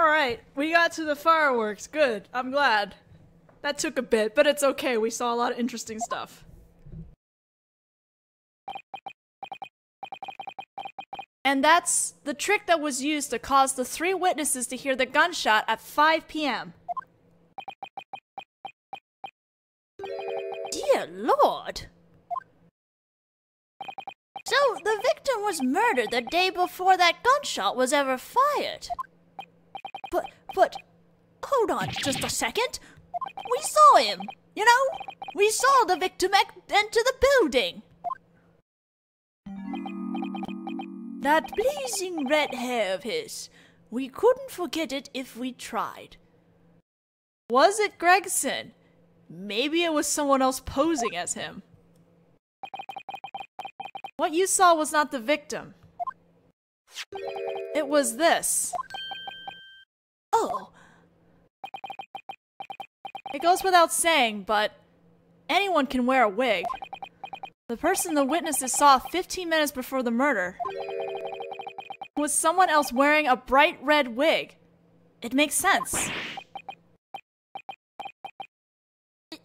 Alright, we got to the fireworks. Good. I'm glad. That took a bit, but it's okay. We saw a lot of interesting stuff. And that's the trick that was used to cause the 3 witnesses to hear the gunshot at 5 p.m. Dear Lord! So, the victim was murdered the day before that gunshot was ever fired. But, hold on just a second. We saw him, you know? We saw the victim enter the building. That blazing red hair of his, we couldn't forget it if we tried. Was it Gregson? Maybe it was someone else posing as him. What you saw was not the victim. It was this. Oh. It goes without saying, but anyone can wear a wig. The person the witnesses saw 15 minutes before the murder was someone else wearing a bright red wig. It makes sense.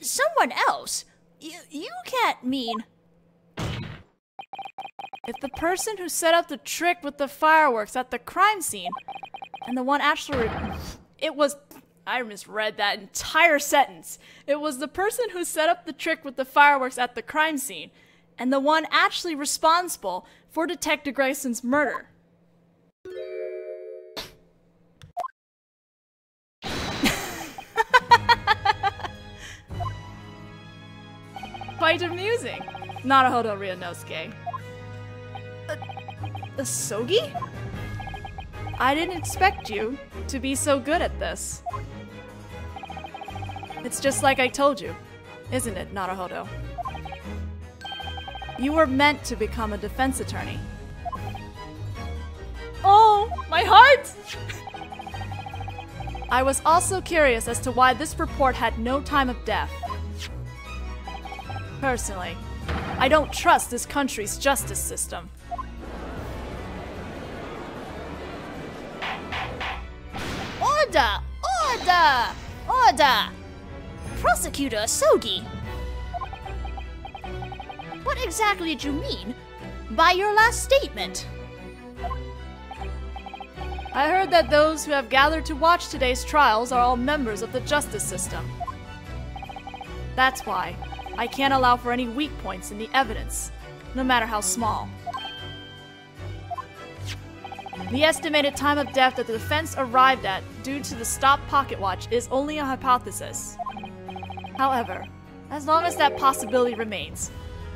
Someone else? You can't mean... If the person who set up the trick with the fireworks at the crime scene and the one actually... I misread that entire sentence. It was the person who set up the trick with the fireworks at the crime scene and the one actually responsible for Detective Gregson's murder. Quite amusing. Naruhodō Ryūnosuke. A Sogi? I didn't expect you to be so good at this. It's just like I told you, isn't it, Naruhodō? You were meant to become a defense attorney. Oh, my heart! I was also curious as to why this report had no time of death. Personally, I don't trust this country's justice system. Order! Order! Order! Prosecutor Sogi! What exactly did you mean by your last statement? I heard that those who have gathered to watch today's trials are all members of the justice system. That's why I can't allow for any weak points in the evidence, no matter how small. The estimated time of death that the defense arrived at due to the stopped pocket watch is only a hypothesis. However, as long as that possibility remains,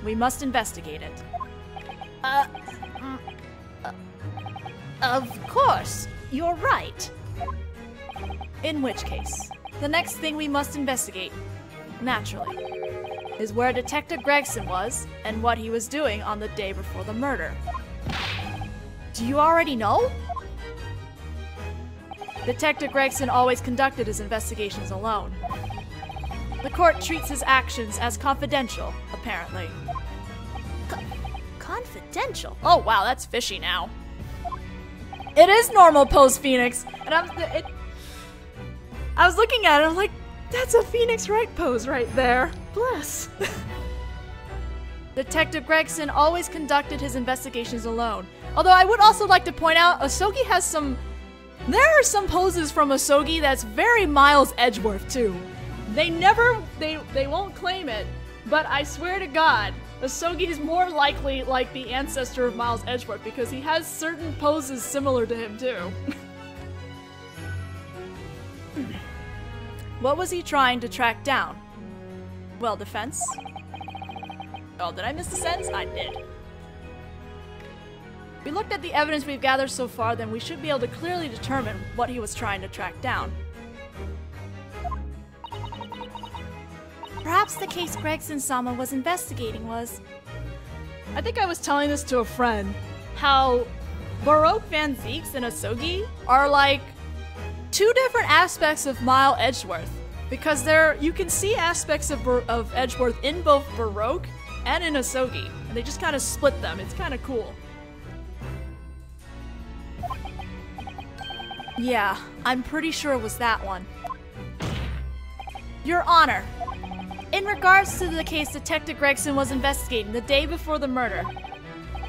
we must investigate it. Of course, you're right. In which case, the next thing we must investigate, naturally, is where Detective Gregson was and what he was doing on the day before the murder. Do you already know? Detective Gregson always conducted his investigations alone. The court treats his actions as confidential, apparently. Confidential? Oh wow, that's fishy now. It is normal pose Phoenix, and I was looking at it, I'm like, that's a Phoenix Wright pose right there. Bless. Detective Gregson always conducted his investigations alone. Although I would also like to point out, Asogi has there are some poses from Asogi that's very Miles Edgeworth too. They won't claim it, but I swear to God, Asogi is more likely like the ancestor of Miles Edgeworth because he has certain poses similar to him too. What was he trying to track down? Well, defense? Oh, did I miss the sentence? I did. If we looked at the evidence we've gathered so far, then we should be able to clearly determine what he was trying to track down. Perhaps the case Gregson-sama was investigating was... I think I was telling this to a friend, how Baroque Van Zeeks and Asogi are like two different aspects of Miles Edgeworth. Because you can see aspects of Edgeworth in both Baroque and in Asogi. And they just kind of split them. It's kind of cool. Yeah, I'm pretty sure it was that one. Your Honor, in regards to the case Detective Gregson was investigating the day before the murder,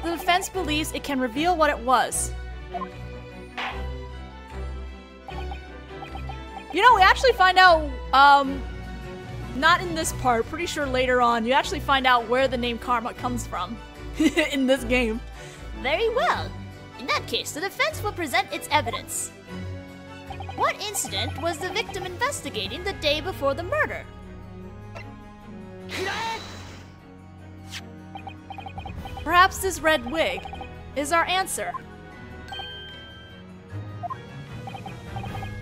the defense believes it can reveal what it was. You know, we actually find out, not in this part, pretty sure later on, you actually find out where the name Karma comes from in this game. Very well. In that case, the defense will present its evidence. What incident was the victim investigating the day before the murder? Perhaps this red wig is our answer.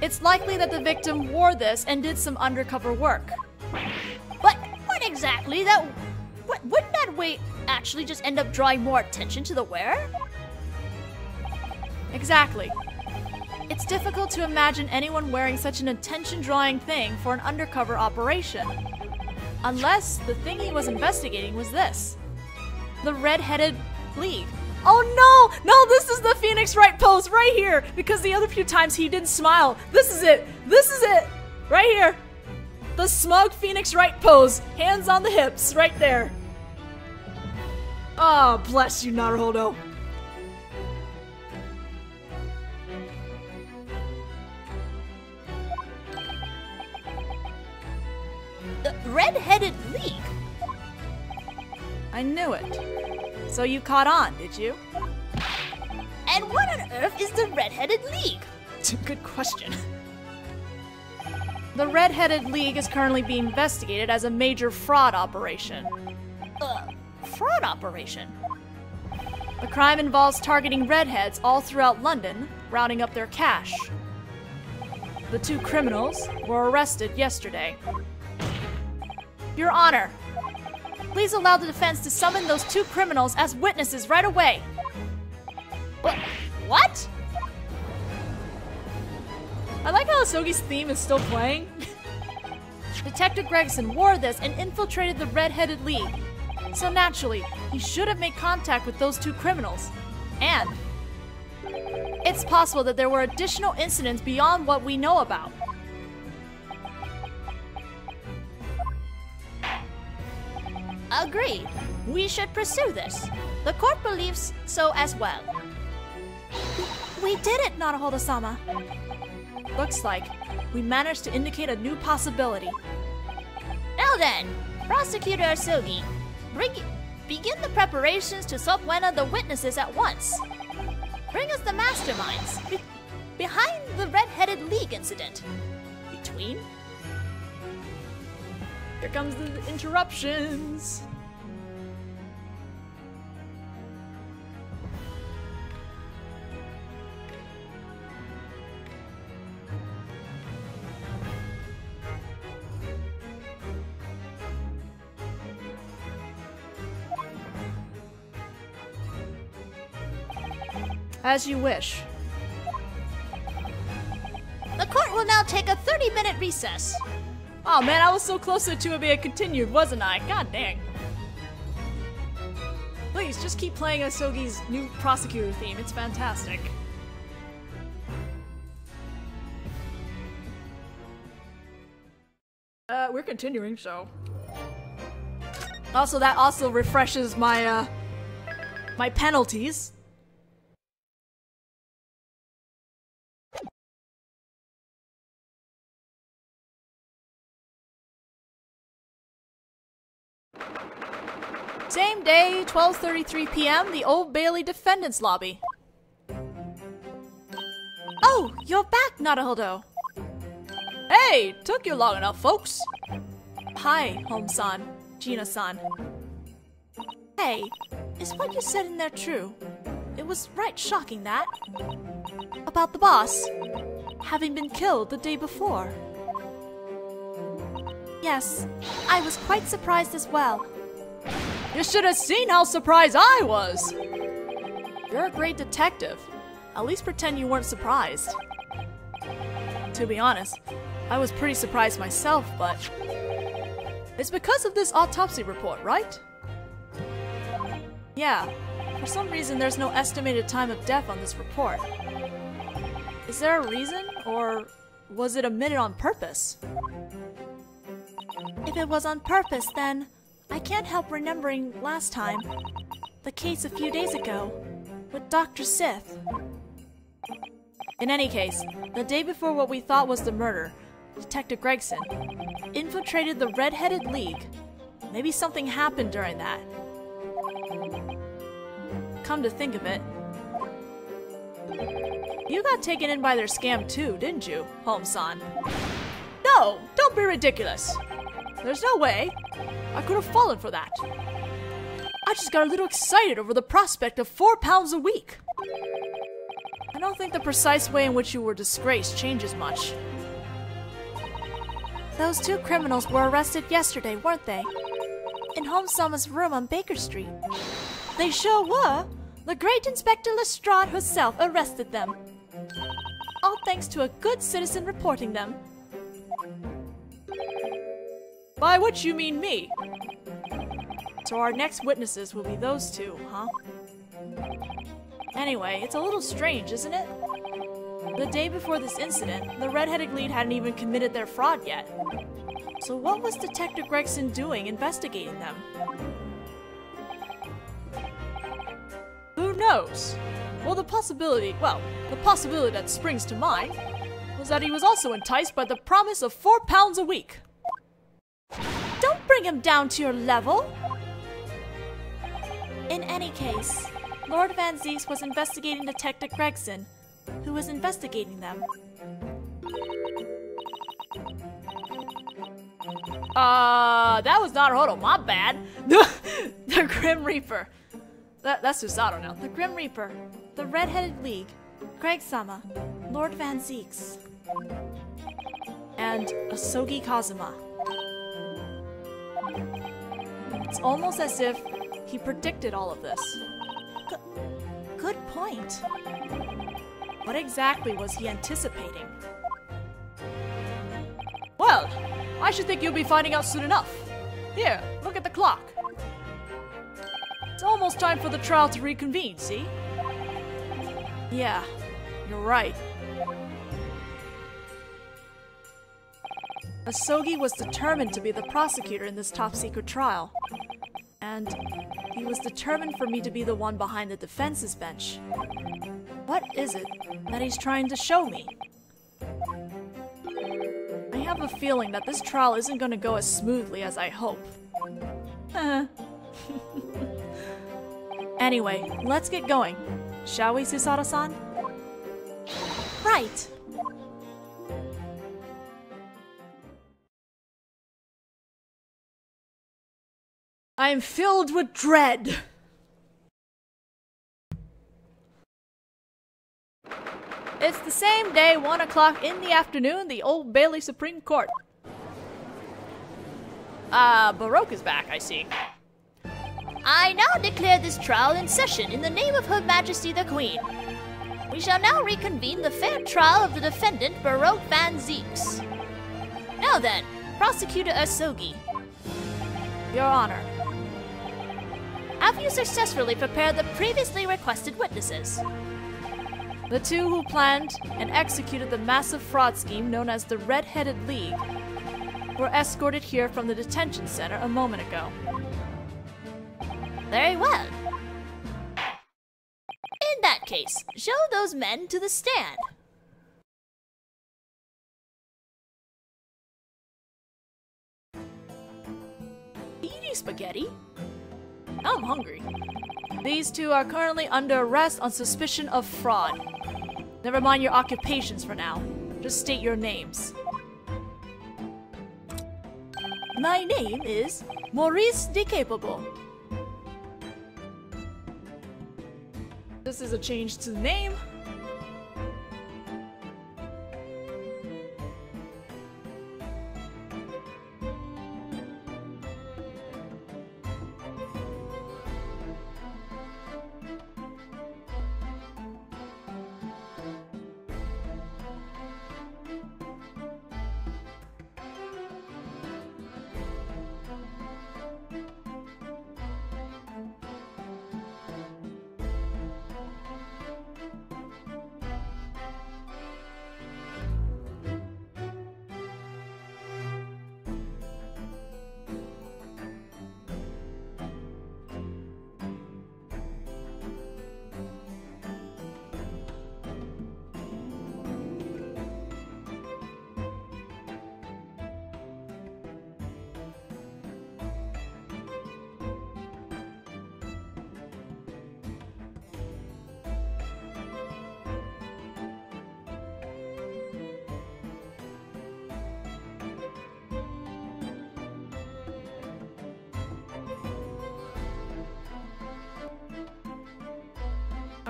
It's likely that the victim wore this and did some undercover work. But what exactly? Wouldn't that wig actually just end up drawing more attention to the wearer? Exactly. It's difficult to imagine anyone wearing such an attention-drawing thing for an undercover operation. Unless the thing he was investigating was this. The red-headed league. Oh no! No, this is the Phoenix Wright pose right here! Because the other few times he didn't smile. This is it! This is it! Right here! The smug Phoenix Wright pose. Hands on the hips, right there. Oh, bless you, Naruhodō. The red-headed league? I knew it. So you caught on, did you? And what on earth is the red-headed league? Good question. The Red-Headed League is currently being investigated as a major fraud operation. Fraud operation? The crime involves targeting redheads all throughout London, rounding up their cash. The two criminals were arrested yesterday. Your Honor, please allow the defense to summon those two criminals as witnesses right away. What? I like how Asogi's theme is still playing. Detective Gregson wore this and infiltrated the Red-Headed League. So naturally, he should have made contact with those two criminals. And it's possible that there were additional incidents beyond what we know about. Agreed. We should pursue this. The court believes so as well. We did it, Naruhodō-sama. Looks like we managed to indicate a new possibility. Now then, Prosecutor Asogi, begin the preparations to subpoena the witnesses at once. Bring us the masterminds behind the Red-Headed League incident. Between? Here comes the interruptions. As you wish. The court will now take a 30-minute recess. Oh man, I was so close to it being continued, wasn't I? God dang. Please, just keep playing Asogi's new prosecutor theme. It's fantastic. We're continuing, so. Also, that also refreshes my, my penalties. Same day, 12:33 p.m., the Old Bailey Defendant's Lobby. Oh, you're back, Naruhodō. Hey, took you long enough, folks. Hi, Home-san, Gina-san. Hey, is what you said in there true? It was right shocking, that. About the boss having been killed the day before. Yes, I was quite surprised as well. You should have seen how surprised I was! You're a great detective. At least pretend you weren't surprised. To be honest, I was pretty surprised myself, but it's because of this autopsy report, right? Yeah, for some reason there's no estimated time of death on this report. Is there a reason, or was it omitted on purpose? If it was on purpose, then I can't help remembering last time. The case a few days ago with Dr. Sith. In any case, the day before what we thought was the murder, Detective Gregson infiltrated the Red-Headed League. Maybe something happened during that. Come to think of it, you got taken in by their scam too, didn't you, Holmes-san? No! Don't be ridiculous! There's no way I could have fallen for that. I just got a little excited over the prospect of £4 a week. I don't think the precise way in which you were disgraced changes much. Those two criminals were arrested yesterday, weren't they? In Holmes-sama's room on Baker Street. They sure were! The great Inspector Lestrade herself arrested them. All thanks to a good citizen reporting them. By which you mean me. So our next witnesses will be those two, huh? Anyway, it's a little strange, isn't it? The day before this incident, the Red-Headed League hadn't even committed their fraud yet. So what was Detective Gregson doing investigating them? Who knows? Well, the possibility that springs to mind was that he was also enticed by the promise of £4 a week. Don't bring him down to your level! In any case, Lord Van Zieks was investigating Detective Gregson, who was investigating them. That was Naruhodō, my bad. The Grim Reaper. That's Susato now. The Grim Reaper, the Red-Headed League, Greg-sama, Lord Van Zieks, and Asogi Kazuma. It's almost as if he predicted all of this. Good point. What exactly was he anticipating? Well, I should think you'll be finding out soon enough. Here, look at the clock. It's almost time for the trial to reconvene, see? Yeah, you're right. Asogi was determined to be the prosecutor in this top-secret trial. And he was determined for me to be the one behind the defense's bench. What is it that he's trying to show me? I have a feeling that this trial isn't going to go as smoothly as I hope. Anyway, let's get going. Shall we, Susato-san? Right. I am filled with dread. It's the same day, 1 o'clock in the afternoon, the Old Bailey Supreme Court. Baroque is back, I see. I now declare this trial in session in the name of Her Majesty the Queen. We shall now reconvene the fair trial of the defendant, Baroque Van Zieks. Now then, Prosecutor Asogi. Your Honor. Have you successfully prepared the previously requested witnesses? The two who planned and executed the massive fraud scheme known as the Red-Headed League were escorted here from the detention center a moment ago. Very well. In that case, show those men to the stand. Eating spaghetti? I'm hungry. These two are currently under arrest on suspicion of fraud. Never mind your occupations for now. Just state your names. My name is Maurice Decapable. This is a change to the name.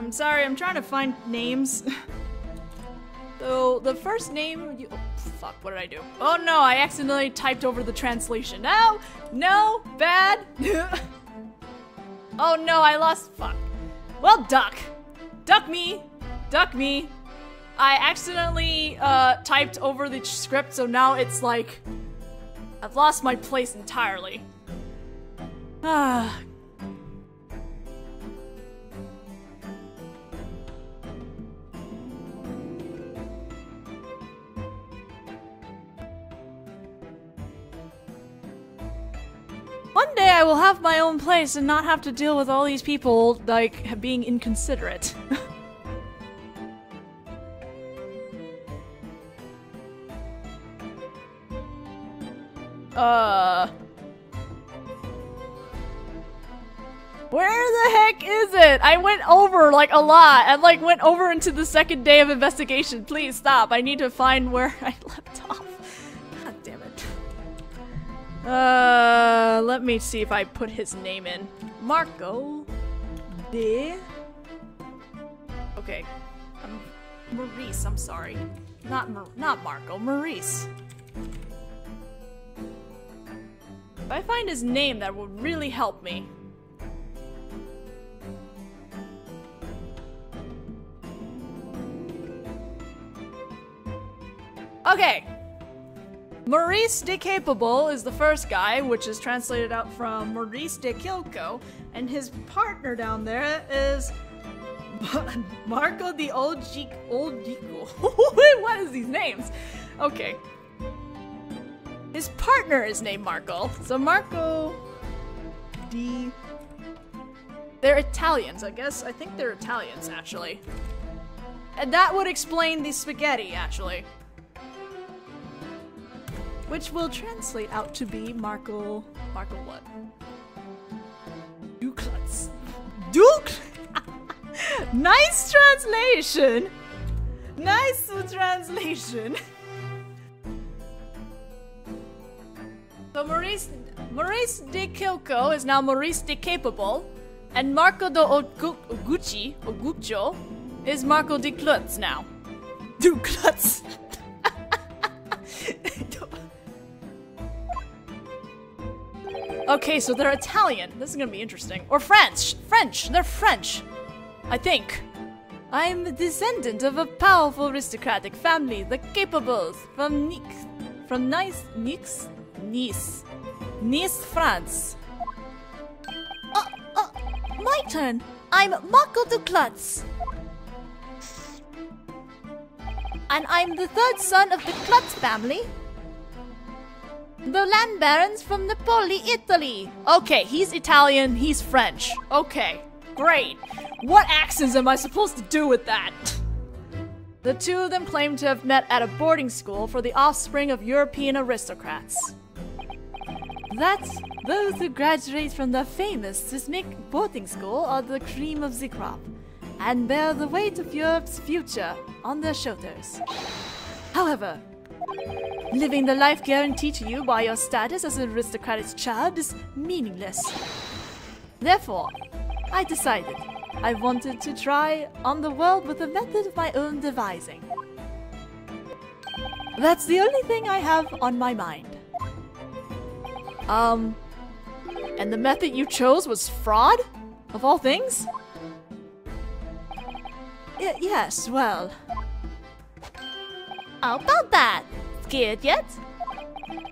I'm sorry, I'm trying to find names. So, the first name... oh, fuck, what did I do? Oh no, I accidentally typed over the translation. No! No! Bad! Oh no, I lost... Fuck. Well, duck. Duck me. Duck me. I accidentally typed over the script, so now it's like... I've lost my place entirely. Ah... One day I will have my own place and not have to deal with all these people, like, being inconsiderate. Where the heck is it? I went over, like, a lot, and, like, went over into the second day of investigation. Please stop. I need to find where I left off. God damn it. Let me see if I put his name in. Marco de... Okay. Maurice, I'm sorry. Not Marco, Maurice. If I find his name, that would really help me. Okay. Maurice de Capable is the first guy, which is translated out from Maurice de Kilko, and his partner down there is Marco de Oldico. What is these names? Okay. His partner is named Marco, so Marco de... They're Italians, I guess. I think they're Italians, actually. And that would explain the spaghetti, actually. Which will translate out to be Marco what? Duklutz. Nice translation! Nice translation! So Maurice de Kilko is now Maurice de Capable, and Marco de Ogucho is Marco de Klutz now. Duklutz! Okay, so they're Italian. This is gonna be interesting. Or French! They're French! I think. I'm a descendant of a powerful aristocratic family, the Capables, from Nice, France. My turn. I'm Marco de Klutz. And I'm the third son of the Klutz family. The land barons from Napoli, Italy. Okay, he's Italian, he's French. Okay, great. What accents am I supposed to do with that? The two of them claim to have met at a boarding school for the offspring of European aristocrats. Those who graduate from the famous Sismic boarding school are the cream of the crop, and bear the weight of Europe's future on their shoulders. However, living the life guaranteed to you by your status as an aristocratic child is meaningless. Therefore, I decided I wanted to try on the world with a method of my own devising. That's the only thing I have on my mind. And the method you chose was fraud? Of all things? Yes, well... How about that? Scared yet?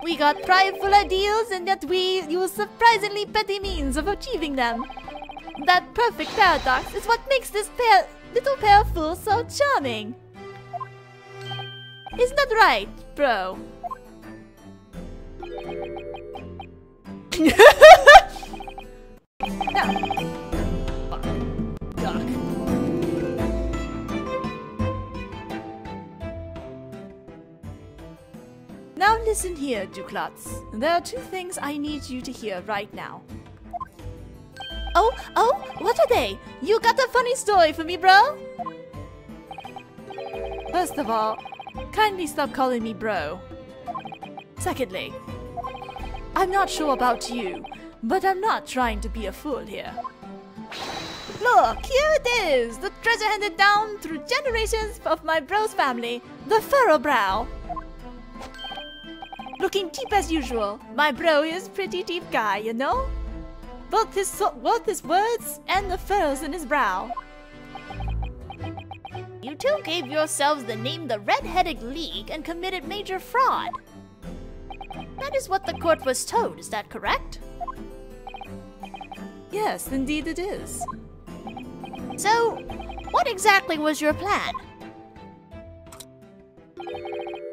We got prideful ideals and yet we use surprisingly petty means of achieving them. That perfect paradox is what makes this little pair of fools so charming. Isn't that right, bro? No. Fuck. Duck. Now listen here, Duklutz. There are two things I need you to hear right now. Oh, what are they? You got a funny story for me, bro? First of all, kindly stop calling me bro. Secondly, I'm not sure about you, but I'm not trying to be a fool here. Look, here it is, the treasure handed down through generations of my bro's family, the furrow brow. Looking deep as usual, my bro is pretty deep guy, you know? Both his words and the furrows in his brow. You two gave yourselves the name the Red-Headed League and committed major fraud. That is what the court was told, is that correct? Yes, indeed it is. So, what exactly was your plan?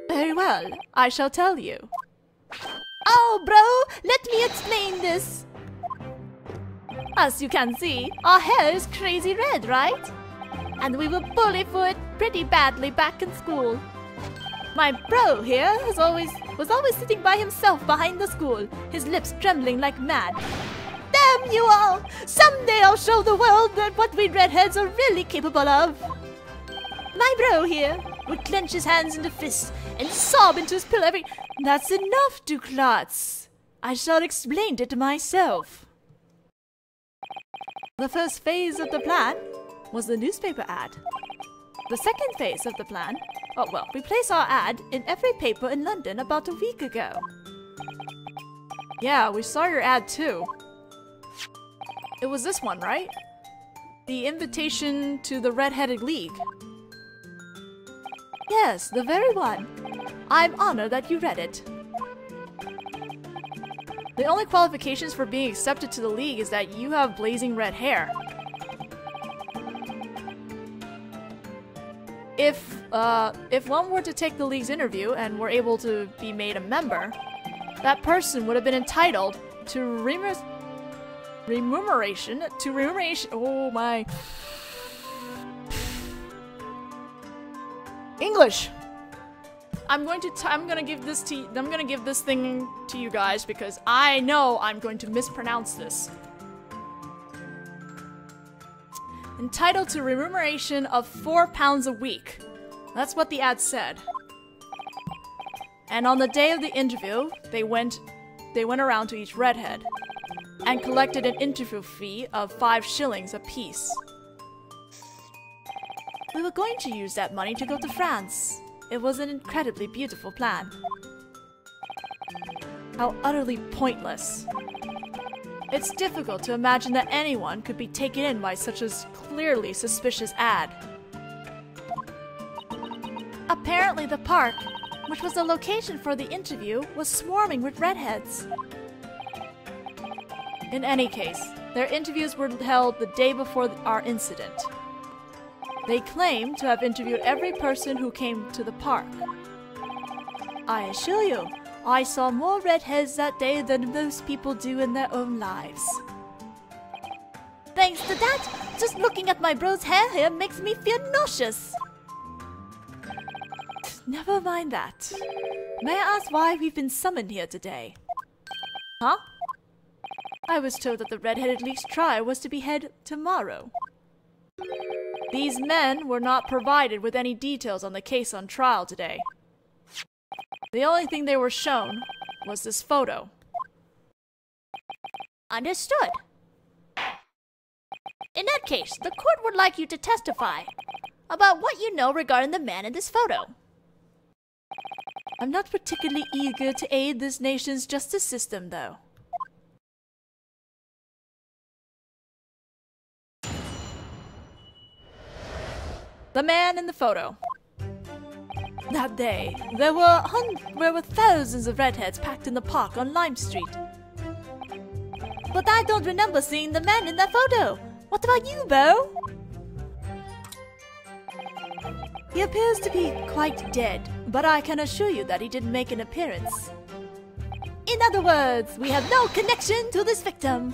Very well, I shall tell you. Oh, bro, let me explain this. As you can see, our hair is crazy red, right? And we were bullied for it pretty badly back in school. My bro here was always sitting by himself behind the school, his lips trembling like mad. Damn you all! Someday I'll show the world that what we redheads are really capable of. My bro here would clench his hands into fists and sob into his pillow every... That's enough, Duklotz. I shall explain it myself. The first phase of the plan was the newspaper ad. The second phase of the plan... Oh, well, we placed our ad in every paper in London about a week ago. Yeah, we saw your ad too. It was this one, right? The invitation to the Red-Headed League. Yes, the very one. I'm honored that you read it. The only qualifications for being accepted to the League is that you have blazing red hair. If one were to take the League's interview and were able to be made a member, that person would have been entitled to remuneration. Oh my. English. I'm gonna give this thing to you guys because I know I'm going to mispronounce this. Entitled to remuneration of £4 a week. That's what the ad said. And on the day of the interview, they went around to each redhead and collected an interview fee of 5 shillings apiece. We were going to use that money to go to France. It was an incredibly beautiful plan. How utterly pointless. It's difficult to imagine that anyone could be taken in by such a clearly suspicious ad. Apparently the park, which was the location for the interview, was swarming with redheads. In any case, their interviews were held the day before our incident. They claimed to have interviewed every person who came to the park. I assure you, I saw more redheads that day than most people do in their own lives. Thanks to that, just looking at my bro's hair here makes me feel nauseous. Never mind that. May I ask why we've been summoned here today? Huh? I was told that the Red-Headed League's trial was to be held tomorrow. These men were not provided with any details on the case on trial today. The only thing they were shown was this photo. Understood. In that case, the court would like you to testify about what you know regarding the man in this photo. I'm not particularly eager to aid this nation's justice system, though. The man in the photo. That day, there were thousands of redheads packed in the park on Lime Street. But I don't remember seeing the man in that photo. What about you, Bo? He appears to be quite dead, but I can assure you that he didn't make an appearance. In other words, we have no connection to this victim.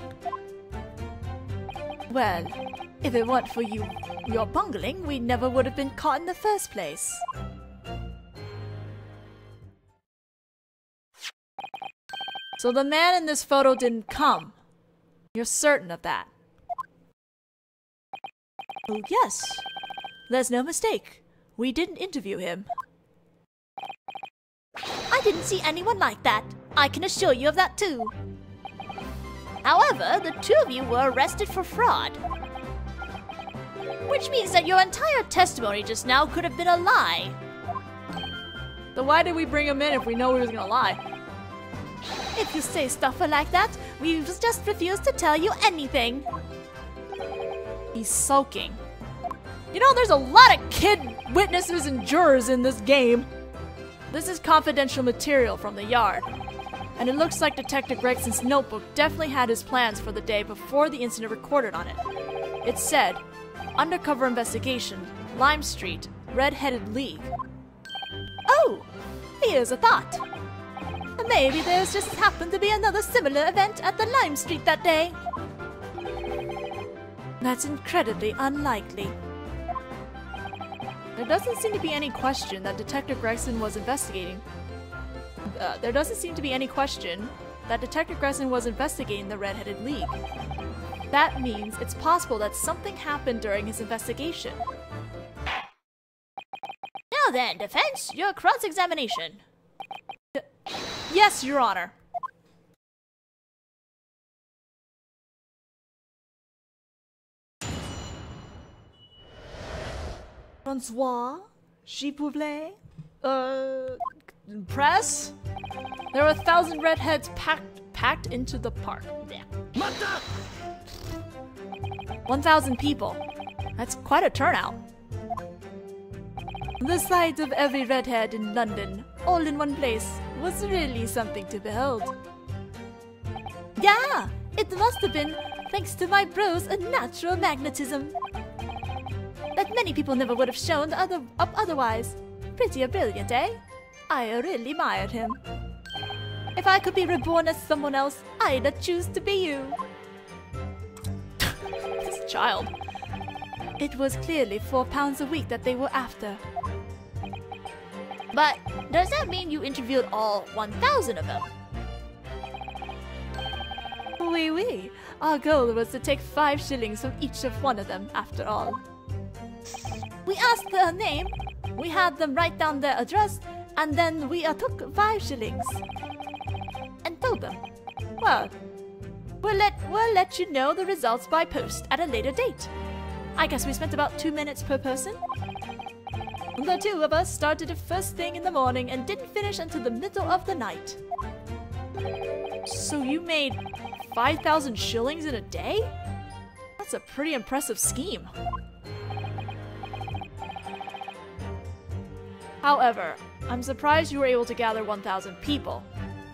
Well, if it weren't for your bungling, we never would have been caught in the first place. So the man in this photo didn't come. You're certain of that? Oh yes. There's no mistake. We didn't interview him. I didn't see anyone like that. I can assure you of that too. However, the two of you were arrested for fraud. Which means that your entire testimony just now could have been a lie. Then why did we bring him in if we know he was gonna lie? If you say stuff like that, we just refuse to tell you anything. He's sulking. You know, there's a lot of kid witnesses and jurors in this game. This is confidential material from the yard. And it looks like Detective Gregson's notebook definitely had his plans for the day before the incident recorded on it. It said, Undercover Investigation, Lime Street, Red-Headed League. Oh, here's a thought. Maybe there's just happened to be another similar event at the Lime Street that day. That's incredibly unlikely. There doesn't seem to be any question that Detective Gregson was investigating. There doesn't seem to be any question that Detective Gregson was investigating the Red-Headed League. That means it's possible that something happened during his investigation. Now then, defense, your cross-examination. Yes, Your Honor. Francois? S'il vous plaît? Press? There were 1,000 redheads packed into the park. Yeah. 1,000 people. That's quite a turnout. The sight of every redhead in London, all in one place, was really something to behold. Yeah, it must have been thanks to my bro's natural magnetism. That many people never would have shown up otherwise. Pretty brilliant, eh? I really admired him. If I could be reborn as someone else, I'd choose to be you. This child. It was clearly £4 a week that they were after. But does that mean you interviewed all 1,000 of them? Oui, oui. Our goal was to take 5 shillings from each of one of them, after all. We asked their name, we had them write down their address, and then we took 5 shillings. And told them, well, we'll let you know the results by post at a later date. I guess we spent about 2 minutes per person. The 2 of us started first thing in the morning and didn't finish until the middle of the night. So you made 5,000 shillings in a day? That's a pretty impressive scheme. However, I'm surprised you were able to gather 1,000 people,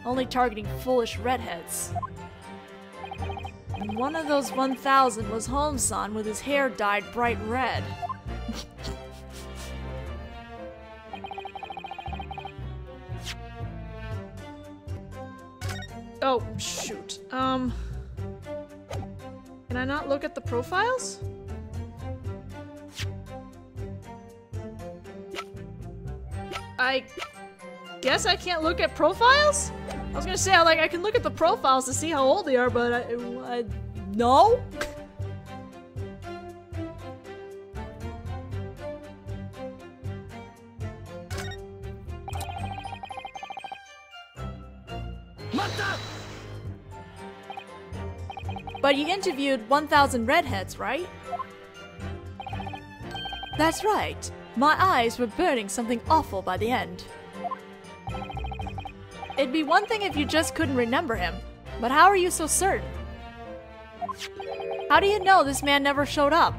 only targeting foolish redheads. And one of those 1,000 was Holmes-san with his hair dyed bright red. Oh, shoot. Can I not look at the profiles? I guess I can't look at profiles? I was gonna say, I can look at the profiles to see how old they are, but no? But you interviewed 1,000 redheads, right? That's right. My eyes were burning something awful by the end. It'd be one thing if you just couldn't remember him, but how are you so certain? How do you know this man never showed up?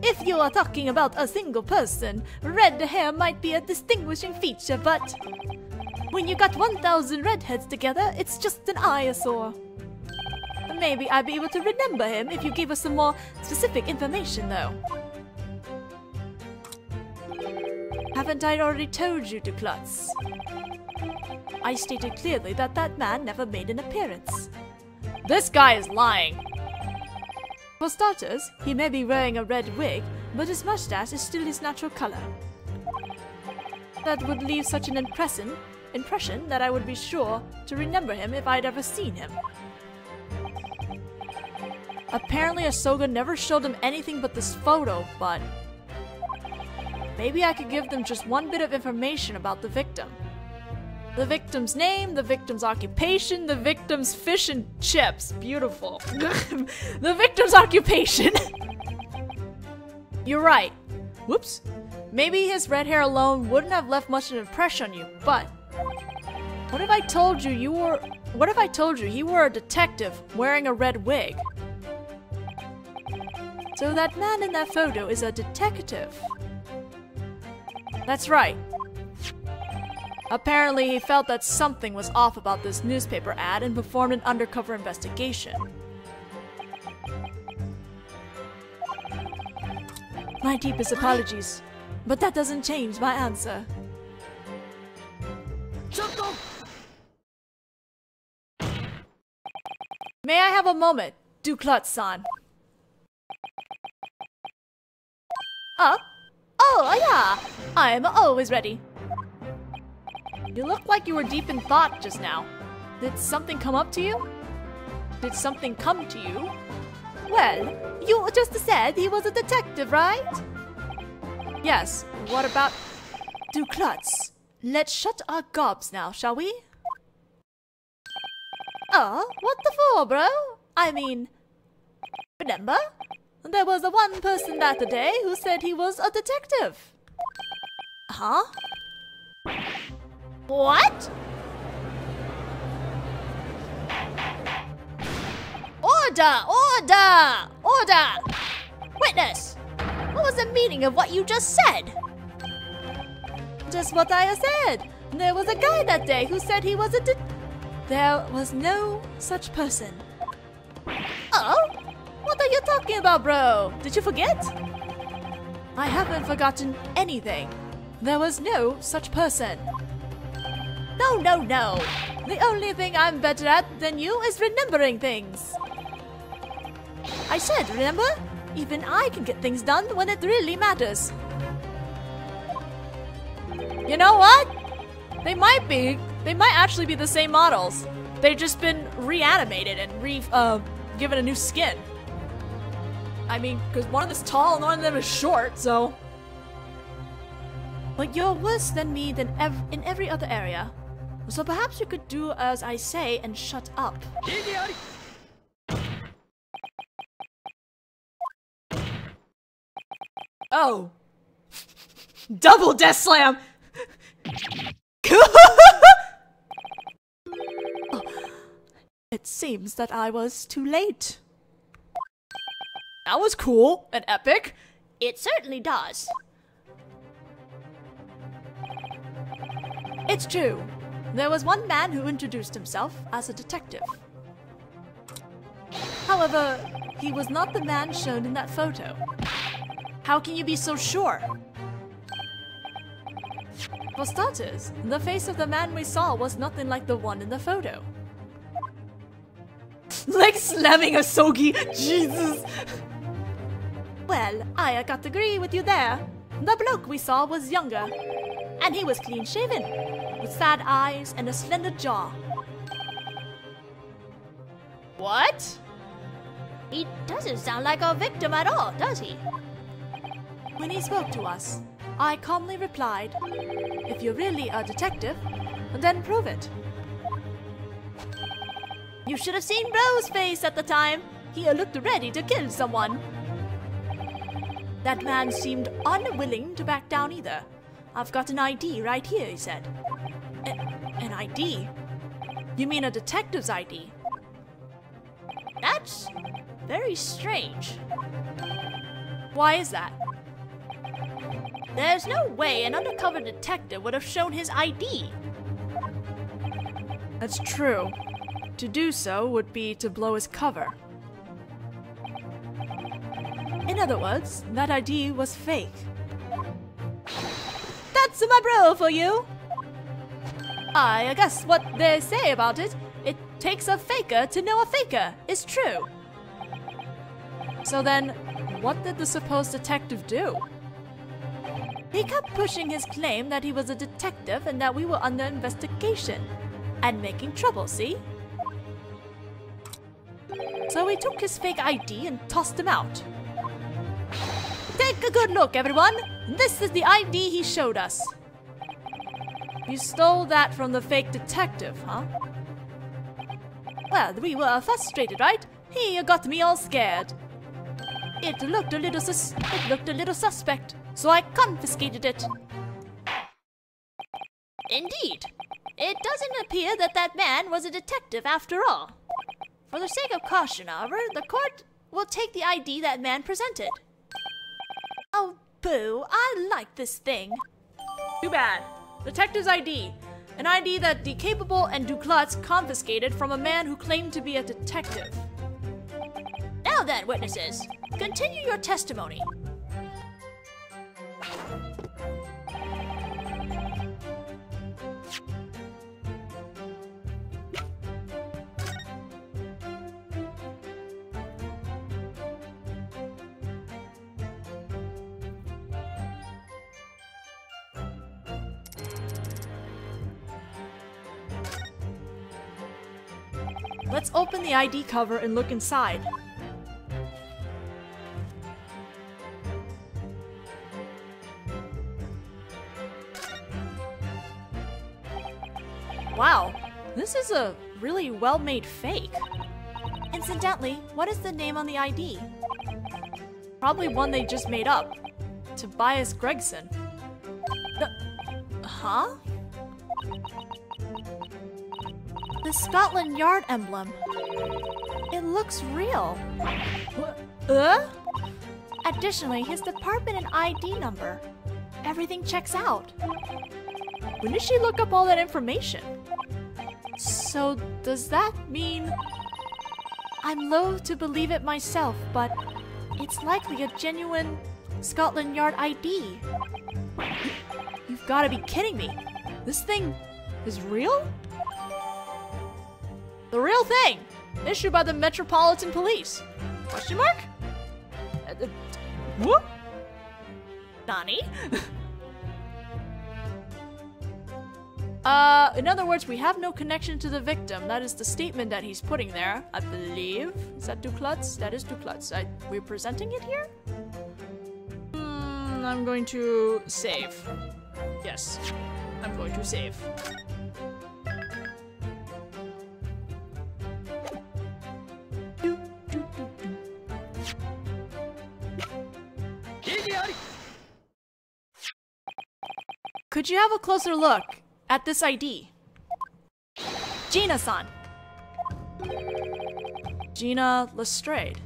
If you are talking about a single person, red hair might be a distinguishing feature, but when you got 1,000 redheads together, it's just an eyesore. Maybe I'd be able to remember him if you gave us some more specific information, though. Haven't I already told you to Klutz? I stated clearly that that man never made an appearance. This guy is lying. For starters, he may be wearing a red wig, but his mustache is still his natural color. That would leave such an impression that I would be sure to remember him if I'd ever seen him. Apparently Asoga never showed them anything but this photo, but maybe I could give them just one bit of information about the victim. The victim's name, the victim's occupation, the victim's fish and chips. Beautiful. The victim's occupation. You're right. Whoops. Maybe his red hair alone wouldn't have left much of an impression on you, but what if I told you he were a detective wearing a red wig? So that man in that photo is a detective. That's right. Apparently, he felt that something was off about this newspaper ad and performed an undercover investigation. My deepest apologies, but that doesn't change my answer. May I have a moment, Duklot-san? Oh, yeah. I'm always ready. You look like you were deep in thought just now. Did something come up to you? Did something come to you? Well, you just said he was a detective, right? Yes, what about... Duklotz, let's shut our gobs now, shall we? Oh, what the for, bro? I mean, remember? There was one person that day who said he was a detective. Huh? What? Order! Order! Order! Witness! What was the meaning of what you just said? Just what I said. There was a guy that day who said he was a There was no such person. Oh? What are you talking about, bro? Did you forget? I haven't forgotten anything. There was no such person. No. The only thing I'm better at than you is remembering things. I said, remember? Even I can get things done when it really matters. You know what? They might actually be the same models. They've just been reanimated and given a new skin. I mean, because one of them is tall and one of them is short, so... But you're worse than me in every other area. So perhaps you could do as I say and shut up. Oh. Double death slam! It seems that I was too late. That was cool and epic. It certainly does. It's true. There was one man who introduced himself as a detective. However, he was not the man shown in that photo. How can you be so sure? For starters, the face of the man we saw was nothing like the one in the photo. Like slamming a sogi! Jesus! Well, I got to agree with you there. The bloke we saw was younger, and he was clean-shaven, with sad eyes and a slender jaw. What? He doesn't sound like our victim at all, does he? When he spoke to us, I calmly replied, "If you're really a detective, then prove it." You should have seen Bro's face at the time. He looked ready to kill someone. That man seemed unwilling to back down either. "I've got an ID right here," he said. An ID? You mean a detective's ID? That's very strange. Why is that? There's no way an undercover detective would have shown his ID. That's true. To do so would be to blow his cover. In other words, that ID was fake. That's my bro for you! I guess what they say about it, it takes a faker to know a faker, is true. So then, what did the supposed detective do? He kept pushing his claim that he was a detective and that we were under investigation. And making trouble, see? So we took his fake ID and tossed him out. Take a good look, everyone! This is the ID he showed us. You stole that from the fake detective, huh? Well, we were frustrated, right? He got me all scared. It looked a little suspect, so I confiscated it. Indeed. It doesn't appear that that man was a detective after all. For the sake of caution, however, the court will take the ID that man presented. Oh, boo, I like this thing. Too bad. Detective's ID. An ID that the capable and Duklutz confiscated from a man who claimed to be a detective. Now then, witnesses, continue your testimony. Let's open the ID cover and look inside. Wow, this is a really well-made fake. Incidentally, what is the name on the ID? Probably one they just made up. Tobias Gregson. Huh? The Scotland Yard emblem. It looks real. Additionally, his department and ID number. Everything checks out. When did she look up all that information? So, does that mean... I'm loath to believe it myself, but it's likely a genuine Scotland Yard ID. You've got to be kidding me. This thing is real? The real thing! Issued by the Metropolitan Police. Question mark? Whoop? Nani? In other words, we have no connection to the victim. That is the statement that he's putting there, I believe. Is that Duklutz? That is Duklutz. We're presenting it here? I'm going to save. Yes, I'm going to save. Could you have a closer look at this ID? Gina-san. Gina Lestrade.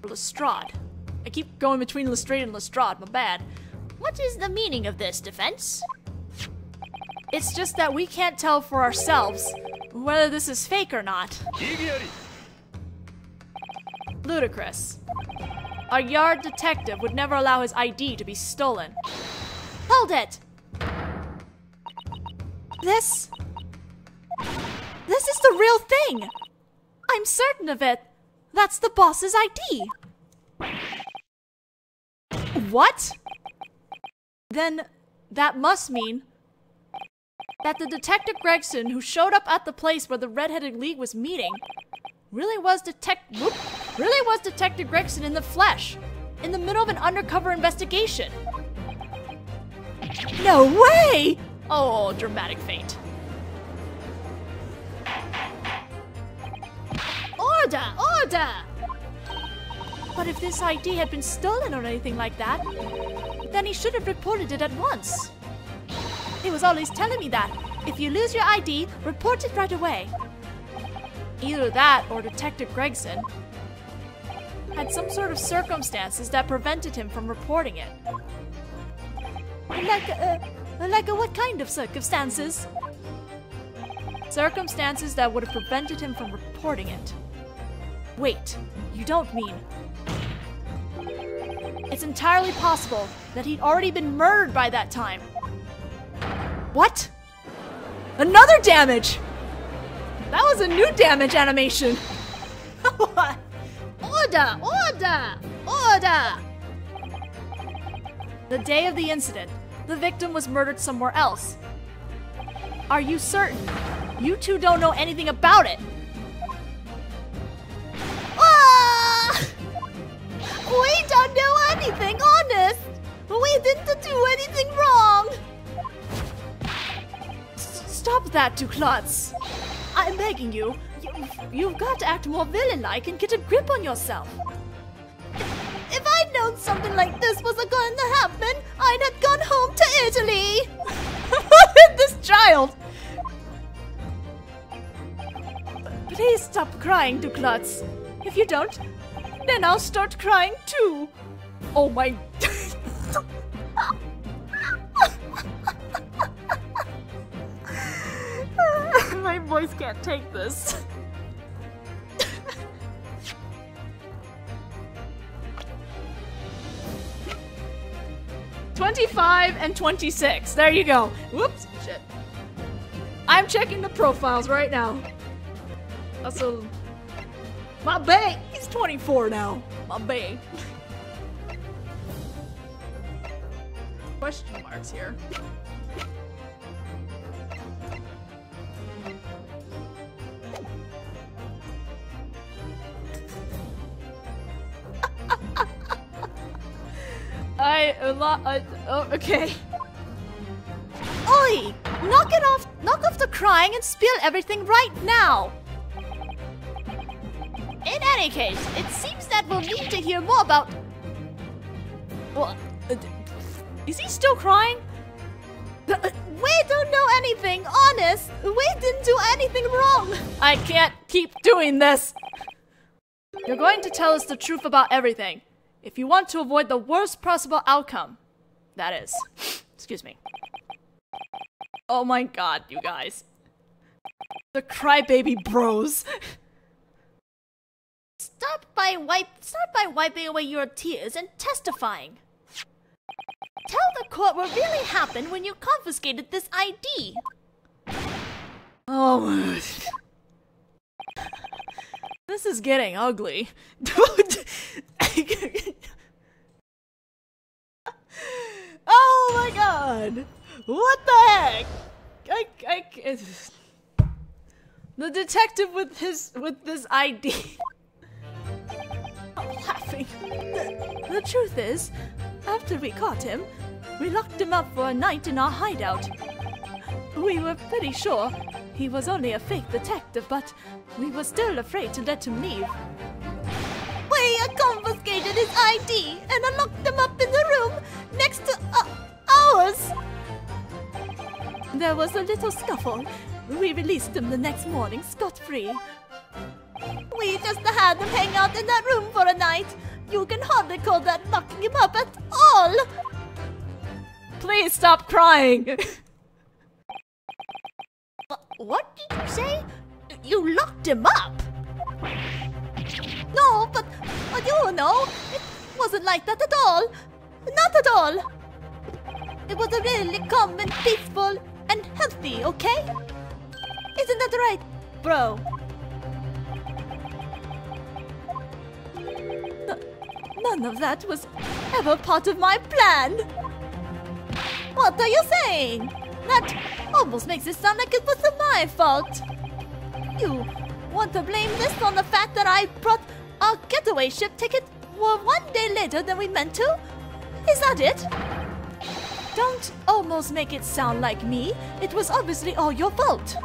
Or Lestrade. I keep going between Lestrade and Lestrade, my bad. What is the meaning of this, defense? It's just that we can't tell for ourselves whether this is fake or not. Ludicrous. Our yard detective would never allow his ID to be stolen. Hold it! This is the real thing! I'm certain of it! That's the boss's ID! What? Then that must mean that the Detective Gregson who showed up at the place where the Red-Headed League was meeting really was Detective Gregson in the flesh, in the middle of an undercover investigation. No way! Oh, dramatic fate. Order! Order! But if this ID had been stolen or anything like that, then he should have reported it at once. He was always telling me that. If you lose your ID, report it right away. Either that or Detective Gregson had some sort of circumstances that prevented him from reporting it. Like what kind of circumstances? Circumstances that would have prevented him from reporting it. Wait, you don't mean... It's entirely possible that he'd already been murdered by that time. What? Another damage! That was a new damage animation! Order! Order! Order! The day of the incident, the victim was murdered somewhere else. Are you certain? You two don't know anything about it. Ah! We don't know anything, honest! We didn't do anything wrong! Stop that, Duklutz! I'm begging you. You've got to act more villain-like and get a grip on yourself. something like this was going to happen, I'd have gone home to Italy. This child! Please stop crying, Duklutz. If you don't, then I'll start crying too. Oh my... My voice can't take this. 25 and 26. There you go. Whoops. Shit. I'm checking the profiles right now. Also, my bae. He's 24 now. My bae. Question marks here. Okay. Oi! Knock it off! Knock off the crying and spill everything right now! In any case, it seems that we'll need to hear more about... Well, is he still crying? We don't know anything, honest! We didn't do anything wrong! I can't keep doing this! You're going to tell us the truth about everything. If you want to avoid the worst possible outcome. That is. Excuse me. Oh my god, you guys. The crybaby bros. Start by wiping away your tears and testifying. Tell the court what really happened when you confiscated this ID. Oh. This is getting ugly. Oh my god! What the heck? The detective with this ID. I'm laughing. The truth is, after we caught him, we locked him up for a night in our hideout. We were pretty sure he was only a fake detective, but we were still afraid to let him leave. We confiscated his ID and locked him up in the room next to ours. There was a little scuffle. We released him the next morning scot-free. We just had him hang out in that room for a night. You can hardly call that locking him up at all. Please stop crying. What did you say? You locked him up? No, but you know, it wasn't like that at all. Not at all. It was a really calm and peaceful and healthy, okay? Isn't that right, bro? None of that was ever part of my plan. What are you saying? That almost makes it sound like it was my fault. You want to blame this on the fact that I brought our getaway ship ticket for 1 day later than we meant to? Is that it? Don't almost make it sound like me. It was obviously all your fault.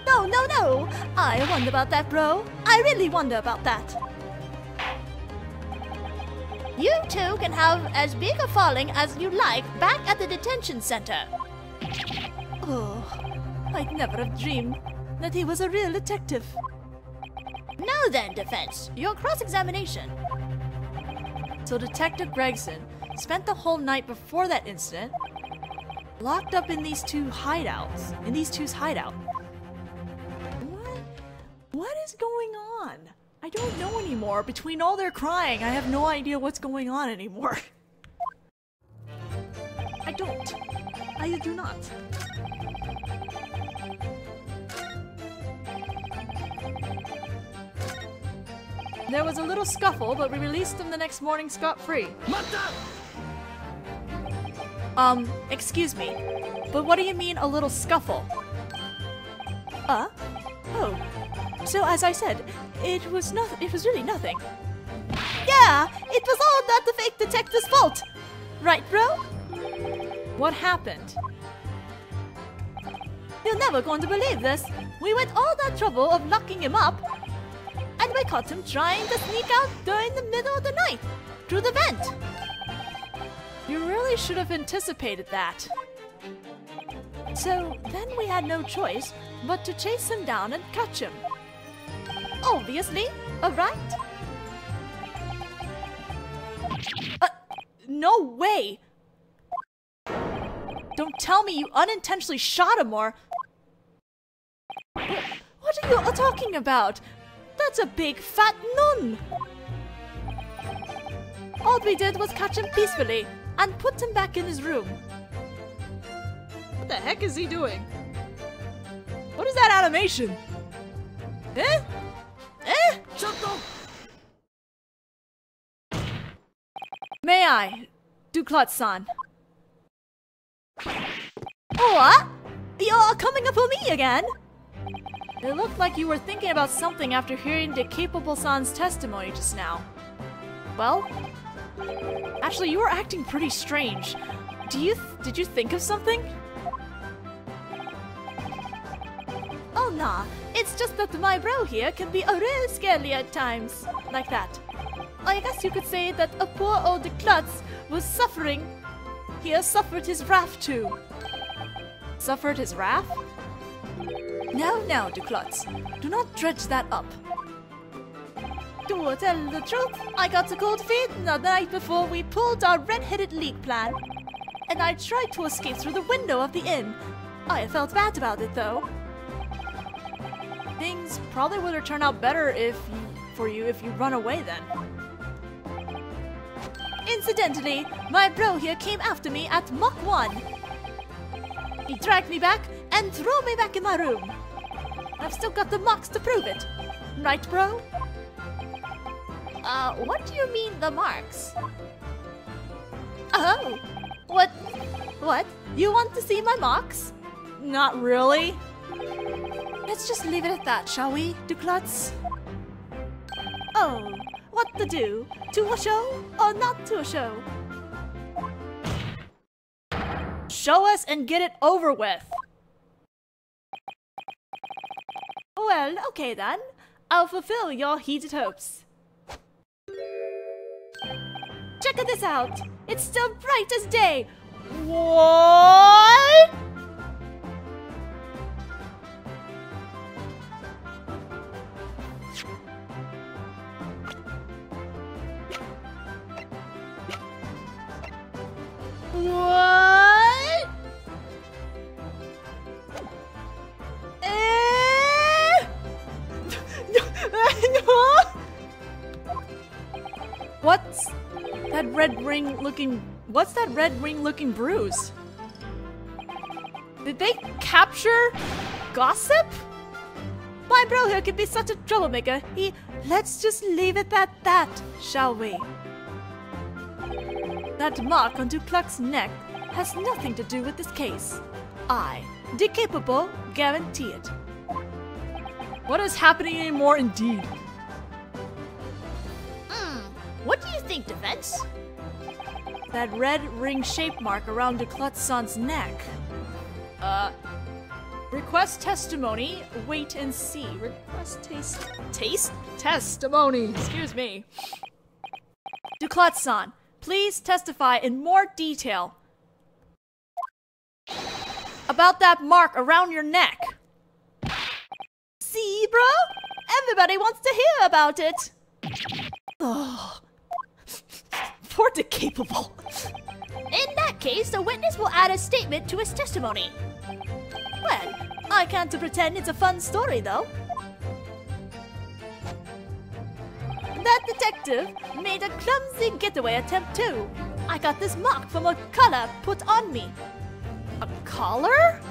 No. I wonder about that, bro. I really wonder about that. You two can have as big a falling as you like back at the detention center. Oh, I'd never have dreamed that he was a real detective. Now then, defense, your cross-examination. So Detective Gregson spent the whole night before that incident locked up in these two hideouts. What is going on? I don't know anymore. Between all their crying, I have no idea what's going on anymore. I do not. There was a little scuffle, but we released him the next morning scot-free. Excuse me, but what do you mean a little scuffle? Oh. So as I said, it was really nothing. Yeah, it was all that the fake detective's fault. Right, bro? What happened? You're never going to believe this. We went all that trouble of locking him up, and we caught him trying to sneak out during the middle of the night. through the vent. You really should have anticipated that. So then we had no choice but to chase him down and catch him. Obviously, right? No way! Don't tell me you unintentionally shot him or... What are you talking about? That's a big fat nun! All we did was catch him peacefully and put him back in his room. What the heck is he doing? What is that animation? Eh? May I, Duclot-san? What? You're coming up on me again? It looked like you were thinking about something after hearing the Capable-san's testimony just now. Well, actually, you were acting pretty strange. Did you think of something? Oh nah, it's just that my bro here can be a real scary at times. Like that. I guess you could say that a poor old klutz was suffering. He has suffered his wrath too. Suffered his wrath? No, Duclotz. Do not dredge that up. To tell the truth, I got a cold feet the night before we pulled our red-headed leak plan. And I tried to escape through the window of the inn. I felt bad about it though. Things probably would have turned out better for you if you run away then. Incidentally, my bro here came after me at Mach 1. He dragged me back and threw me back in my room. I've still got the marks to prove it. Right, bro? What do you mean, the marks? Oh, what? You want to see my marks? Not really. Let's just leave it at that, shall we, Duclotz? Oh, what to do? To a show or not to a show? Show us and get it over with. Well, okay then. I'll fulfill your heated hopes. Check this out. It's still bright as day. What? What? What's that red ring looking bruise? Did they capture gossip? My bro here could be such a troublemaker. Let's just leave it at that, shall we? That mark on Ducloc's neck has nothing to do with this case. I, the capable, guarantee it. What is happening anymore indeed? What do you think, Defense? That red ring shape mark around Duclot-san's neck. Request testimony. Wait and see. Request testimony. Excuse me. Duclot-san, please testify in more detail about that mark around your neck. See, bro? Everybody wants to hear about it. Ugh. Poor the capable. In that case, the witness will add a statement to his testimony. Well, I can't pretend it's a fun story, though. That detective made a clumsy getaway attempt, too. I got this mark from a collar put on me. A collar?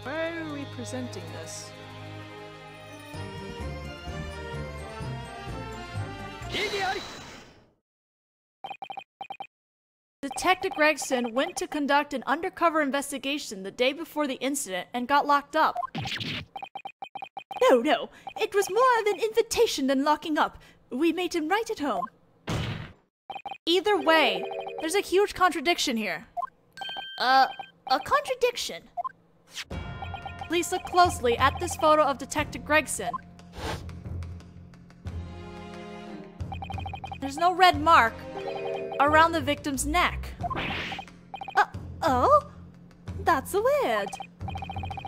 Why are we presenting this? Detective Gregson went to conduct an undercover investigation the day before the incident and got locked up. No. It was more of an invitation than locking up. We made him right at home. Either way, there's a huge contradiction here. A contradiction? Please look closely at this photo of Detective Gregson. There's no red mark around the victim's neck. Oh? That's weird.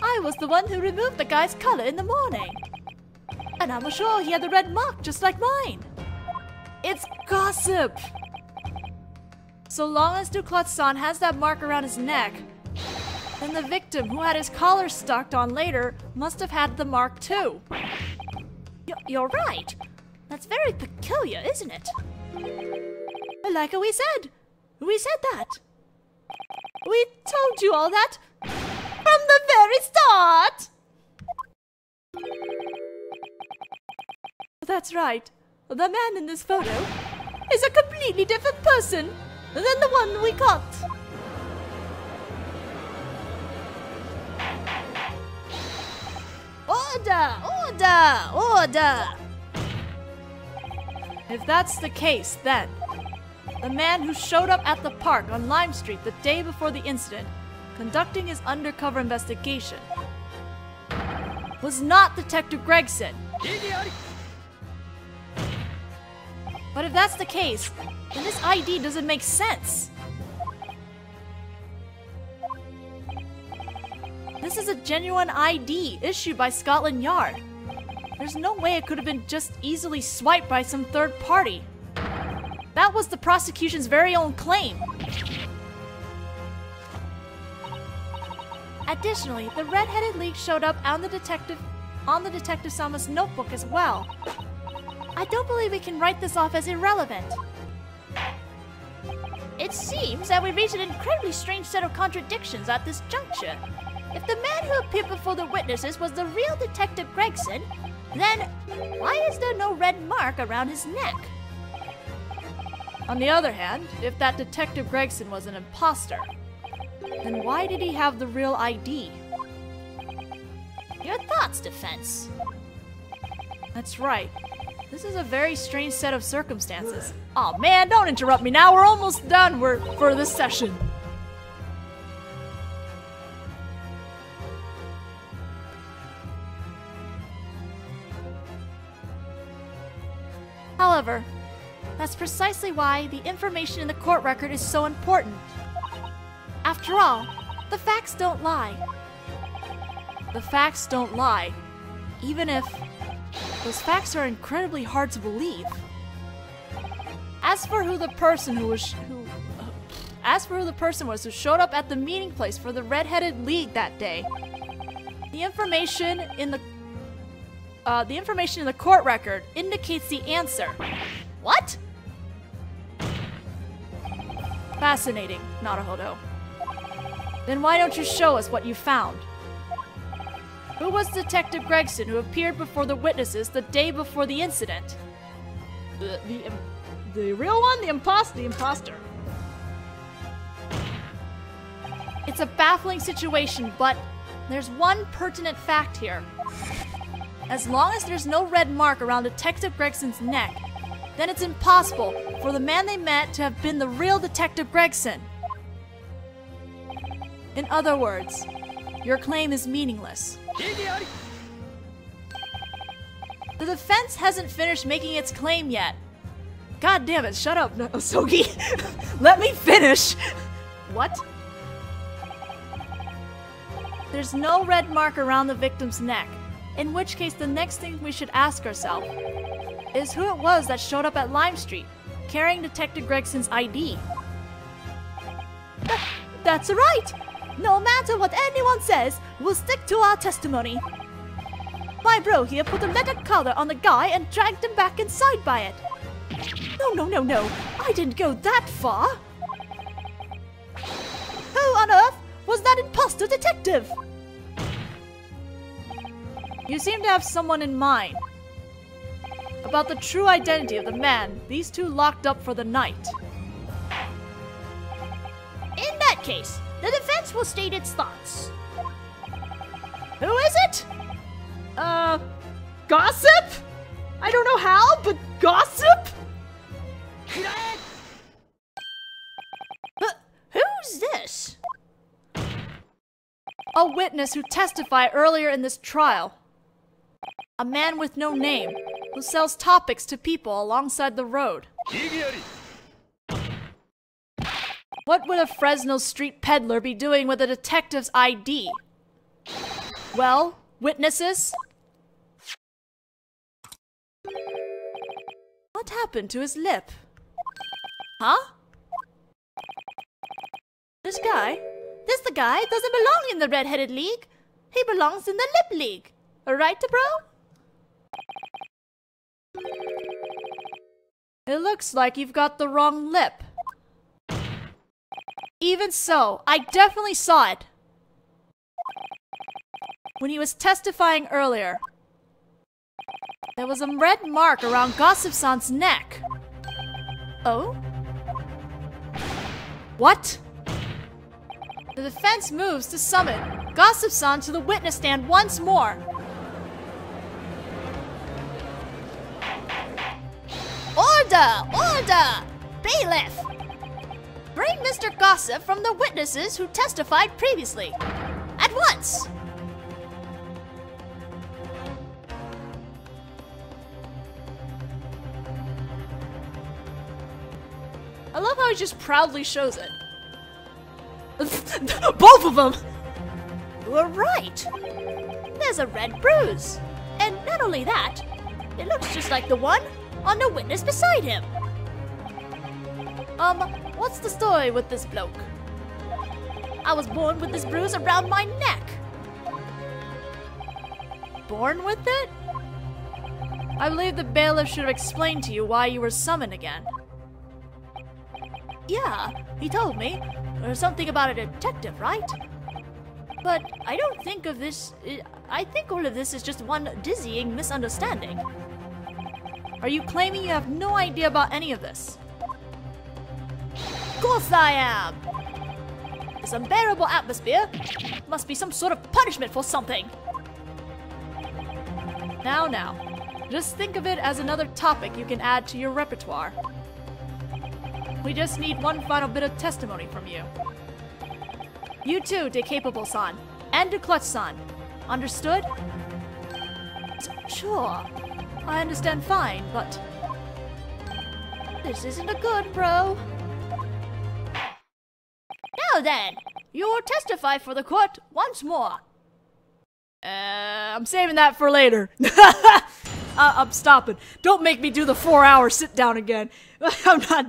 I was the one who removed the guy's collar in the morning. And I'm sure he had the red mark just like mine. It's gossip! So long as Duclos-san has that mark around his neck, then the victim who had his collar stuck on later must have had the mark too. You're right. That's very peculiar, isn't it? Like we said. We said that. We told you all that from the very start! That's right. The man in this photo is a completely different person than the one we caught. Order! If that's the case, then the man who showed up at the park on Lime Street the day before the incident, conducting his undercover investigation, was not Detective Gregson. But if that's the case, then this ID doesn't make sense. This is a genuine ID issued by Scotland Yard. There's no way it could have been just easily swiped by some third party. That was the prosecution's very own claim. Additionally, the red-headed leak showed up on the Detective Sama's notebook as well. I don't believe we can write this off as irrelevant. It seems that we reached an incredibly strange set of contradictions at this juncture. If the man who appeared before the witnesses was the real Detective Gregson, then why is there no red mark around his neck? On the other hand, if that Detective Gregson was an imposter, then why did he have the real ID? Your thoughts, Defense? That's right. This is a very strange set of circumstances. Oh man, don't interrupt me now. We're almost done for this session. However, that's precisely why the information in the court record is so important. After all, the facts don't lie. The facts don't lie, even if those facts are incredibly hard to believe. As for who the person was who showed up at the meeting place for the Red-Headed League that day, the information in the court record indicates the answer. What? Fascinating, Naruhodō. Then why don't you show us what you found? Who was Detective Gregson who appeared before the witnesses the day before the incident? The real one? The imposter. It's a baffling situation, but there's one pertinent fact here. As long as there's no red mark around Detective Gregson's neck, then it's impossible for the man they met to have been the real Detective Gregson. In other words, your claim is meaningless. The defense hasn't finished making its claim yet. God damn it, shut up, Sogi. Let me finish. What? There's no red mark around the victim's neck, in which case the next thing we should ask ourselves is who it was that showed up at Lime Street, carrying Detective Gregson's ID. That's right! No matter what anyone says, we'll stick to our testimony. My bro here put a leather collar on the guy and dragged him back inside by it. No. I didn't go that far. Who on earth was that imposter detective? You seem to have someone in mind. About the true identity of the man these two locked up for the night. case, the defense will state its thoughts. Who is it? Gossip? I don't know how, but gossip? Who's this? A witness who testified earlier in this trial. A man with no name, who sells topics to people alongside the road. What would a Fresno street peddler be doing with a detective's ID? Well, witnesses? What happened to his lip? Huh? This the guy doesn't belong in the Red-Headed League. He belongs in the Lip League. Right, bro? It looks like you've got the wrong lip. Even so, I definitely saw it. When he was testifying earlier, there was a red mark around Gossip-san's neck. Oh? What? The defense moves to summon Gossip-san to the witness stand once more. Order! Order! Bailiff! Bring Mr. Gossip from the witnesses who testified previously. At once! I love how he just proudly shows it. Both of them! You're right. There's a red bruise. And not only that, it looks just like the one on the witness beside him. What's the story with this bloke? I was born with this bruise around my neck. Born with it? I believe the bailiff should have explained to you why you were summoned again. Yeah, he told me. There's something about a detective, right? But I don't think of this... I think all of this is just one dizzying misunderstanding. Are you claiming you have no idea about any of this? Of course I am! This unbearable atmosphere must be some sort of punishment for something. Now, just think of it as another topic you can add to your repertoire. We just need one final bit of testimony from you. You too, De Capable-san, and De Clutch-san. Understood? Sure. I understand fine, but... This isn't a good, bro. Now then, you will testify for the court once more. I'm saving that for later. I'm stopping. Don't make me do the 4-hour sit down again. I'm not doing